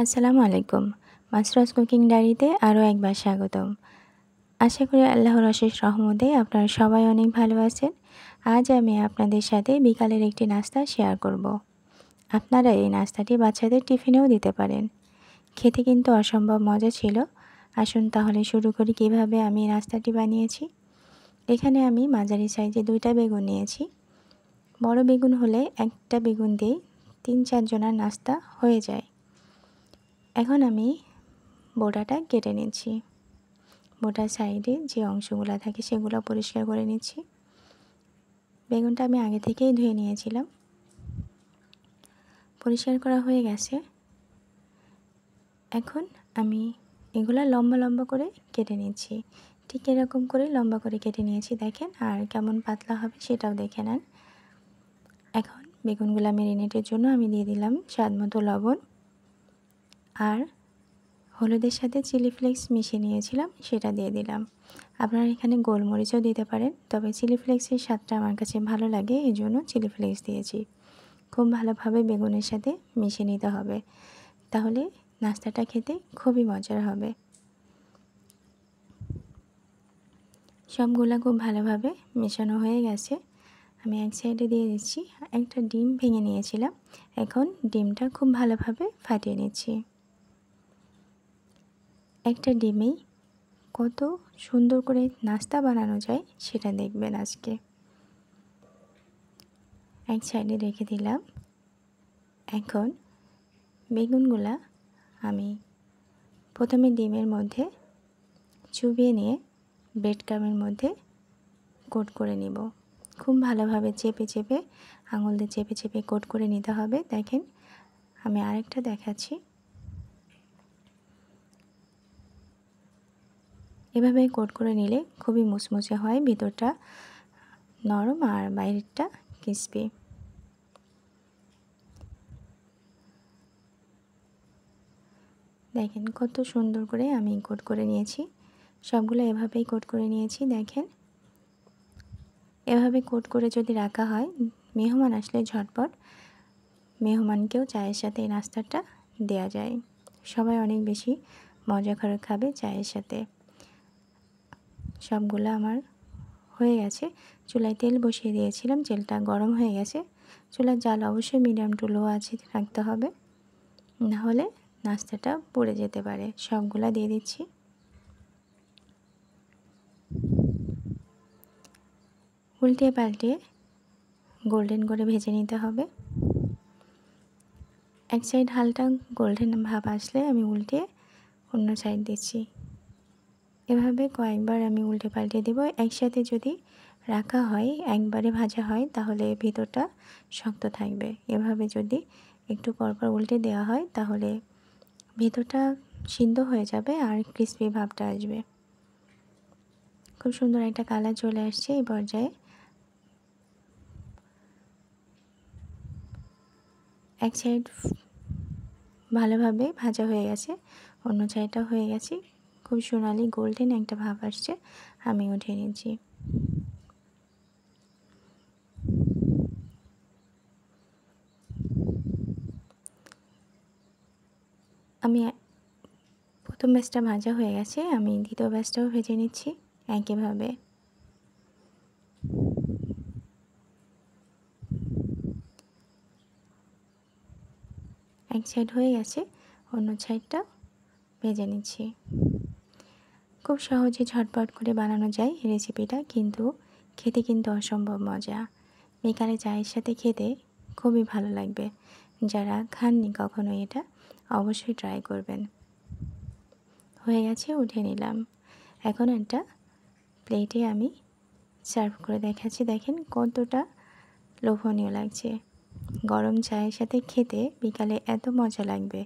আসসালামু আলাইকুম। মাসরাজ কুকিং ডায়েরিতে আরও একবার স্বাগতম। আশা করি আল্লাহর অশেষ রহমতে আপনারা সবাই অনেক ভালো আছেন। আজ আমি আপনাদের সাথে বিকালের একটি নাস্তা শেয়ার করব। আপনারা এই নাস্তাটি বাচ্চাদের টিফিনেও দিতে পারেন। খেতে কিন্তু অসম্ভব মজা ছিল। আসুন তাহলে শুরু করি কিভাবে আমি এই নাস্তাটি বানিয়েছি। এখানে আমি মাঝারি সাইজে 2টা বেগুন নিয়েছি। বড় বেগুন হলে একটা বেগুন দিয়ে 3-4 জনের নাস্তা হয়ে যায়। এখন আমি বোটাটা কেটে নিচ্ছি। বোটার সাইডে যে অংশগুলো থাকে সেগুলো পরিষ্কার করে নিচ্ছি। বেগুনটা আমি আগে থেকেই ধুয়ে নিয়েছিলাম। পরিষ্কার করা হয়ে গেছে। এখন আমি এগুলা লম্বা লম্বা করে কেটে নিচ্ছি। ঠিক এরকম করে লম্বা করে কেটে নিয়েছি দেখেন, আর কেমন পাতলা হবে সেটাও দেখে নেন। এখন বেগুনগুলা ম্যারিনেটের জন্য আমি দিয়ে দিলাম স্বাদমতো লবণ আর হলুদের সাথে চিলি ফ্লেক্স মিশিয়ে নিয়েছিলাম, সেটা দিয়ে দিলাম। আপনারা এখানে গোলমরিচও দিতে পারেন, তবে চিলি ফ্লেক্সের স্বাদটা আমার কাছে ভালো লাগে, এই জন্য চিলি ফ্লেক্স দিয়েছি। খুব ভালোভাবে বেগুনের সাথে মিশিয়ে নিতে হবে, তাহলে নাস্তাটা খেতে খুবই মজার হবে। সবগুলা খুব ভালোভাবে মেশানো হয়ে গেছে। আমি এক সাইডে দিয়ে দিচ্ছি। একটা ডিম ভেঙে নিয়েছিলাম, এখন ডিমটা খুব ভালোভাবে ফাটিয়ে নিচ্ছি। একটা ডিমেই কত সুন্দর করে নাস্তা বানানো যায় সেটা দেখবেন আজকে। এক সাইডে রেখে দিলাম। এখন বেগুনগুলা আমি প্রথমে ডিমের মধ্যে চুবিয়ে নিয়ে ব্রেড ক্রামের মধ্যে কোট করে নিব। খুব ভালোভাবে চেপে চেপে, আঙুল দিয়ে চেপে চেপে কোট করে নিতে হবে। দেখেন আমি আরেকটা দেখাচ্ছি। এভাবে কোট করে নিলে খুবই মুচমুচে হয়, ভিতরটা নরম আর বাইরেরটা ক্রিস্পি। দেখেন কত সুন্দর করে আমি কোট করে নিয়েছি। সবগুলো এভাবেই কোট করে নিয়েছি। দেখেন এভাবে কোট করে যদি রাখা হয়, মেহমান আসলে ঝটপট মেহমানকেও চায়ের সাথে এই নাস্তাটা দেওয়া যায়। সবাই অনেক বেশি মজা করে খাবে চায়ের সাথে। সবগুলো আমার হয়ে গেছে। চুলায় তেল বসিয়ে দিয়েছিলাম, তেলটা গরম হয়ে গেছে। চুলার জাল অবশ্যই মিডিয়াম টু লো আছে রাখতে হবে, নাহলে নাস্তাটা পুড়ে যেতে পারে। সবগুলা দিয়ে দিচ্ছি। উল্টিয়ে পাল্টিয়ে গোল্ডেন করে ভেজে নিতে হবে। এক সাইড হালকা গোল্ডেন ভাব আসলে আমি উল্টে অন্য সাইড দিচ্ছি। এভাবে কয়েকবার আমি উল্টে পাল্টে দেব। একসাথে যদি রাখা হয়, একবারে ভাজা হয়, তাহলে ভিতরটা শক্ত থাকবে। এভাবে যদি একটু পরপর উল্টে দেওয়া হয়, তাহলে ভিতরটা সিদ্ধ হয়ে যাবে আর ক্রিস্পি ভাবটা আসবে। খুব সুন্দর একটা কালার চলে আসছে এই পর্যায়ে। এক সাইড ভালোভাবে ভাজা হয়ে গেছে, অন্য সাইডটা হয়ে গেছে। খুব সোনালি গোল্ডেন একটা ভাব আসছে, আমি উঠিয়ে নিচ্ছি। আমি প্রথম ব্যাচটা ভাজা হয়ে গেছে, আমি দ্বিতীয় ব্যাচটাও ভেজে নিচ্ছি একইভাবে। এক সাইড হয়ে গেছে, অন্য সাইডটা ভেজে নিচ্ছি। খুব সহজে ঝটপট করে বানানো যায় এই রেসিপিটা, কিন্তু খেতে কিন্তু অসম্ভব মজা। বিকালে চায়ের সাথে খেতে খুবই ভালো লাগবে। যারা খাননি কখনো এটা, অবশ্যই ট্রাই করবেন। হয়ে গেছে, উঠে নিলাম। এখন একটা প্লেটে আমি সার্ভ করে দেখাচ্ছি। দেখেন কতটা লোভনীয় লাগছে। গরম চায়ের সাথে খেতে বিকালে এত মজা লাগবে,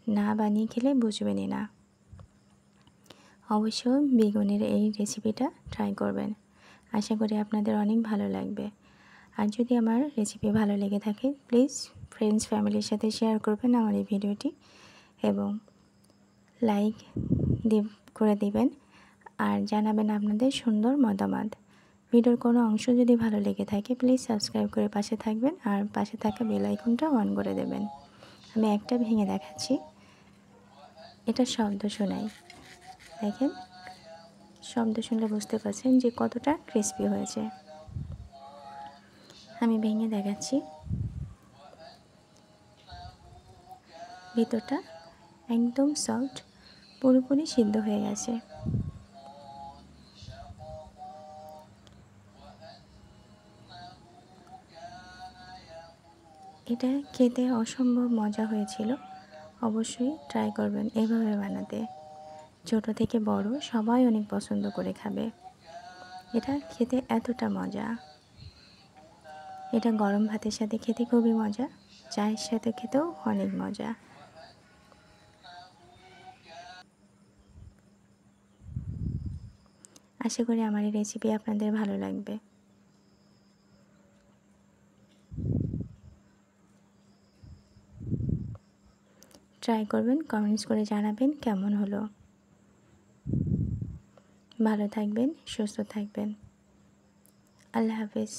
না বানিয়ে খেলে বুঝবেনই না। অবশ্যই বেগুনের এই রেসিপিটা ট্রাই করবেন। আশা করি আপনাদের অনেক ভালো লাগবে। আর যদি আমার রেসিপি ভালো লেগে থাকে, প্লিজ ফ্রেন্ডস ফ্যামিলির সাথে শেয়ার করবেন আমার এই ভিডিওটি, এবং লাইক করে দিবেন আর জানাবেন আপনাদের সুন্দর মতামত। ভিডিওর কোনো অংশ যদি ভালো লেগে থাকে, প্লিজ সাবস্ক্রাইব করে পাশে থাকবেন আর পাশে থাকা বেল আইকনটা অন করে দেবেন। আমি একটা ভেঙে দেখাচ্ছি। এটা শব্দ শোনায়। দেখেন, শব্দ শুনলে বুঝতে পারছেন যে কতটা ক্রিস্পি হয়েছে। আমি ভেঙে দেখাচ্ছি। ভিতরটা একদম সফট, পুরোপুরি সিদ্ধ হয়ে গেছে। এটা খেতে অসম্ভব মজা হয়েছিল। অবশ্যই ট্রাই করবেন এভাবে বানাতে। ছোট থেকে বড় সবাই অনেক পছন্দ করে খাবে। এটা খেতে এতটা মজা। এটা গরম ভাতের সাথে খেতে খুবই মজা, চায়ের সাথে খেতেও অনেক মজা। আশা করি আমার এই রেসিপি আপনাদের ভালো লাগবে। ট্রাই করবেন, কমেন্টস করে জানাবেন কেমন হলো। ভালো থাকবেন, সুস্থ থাকবেন। আল্লাহ হাফেজ।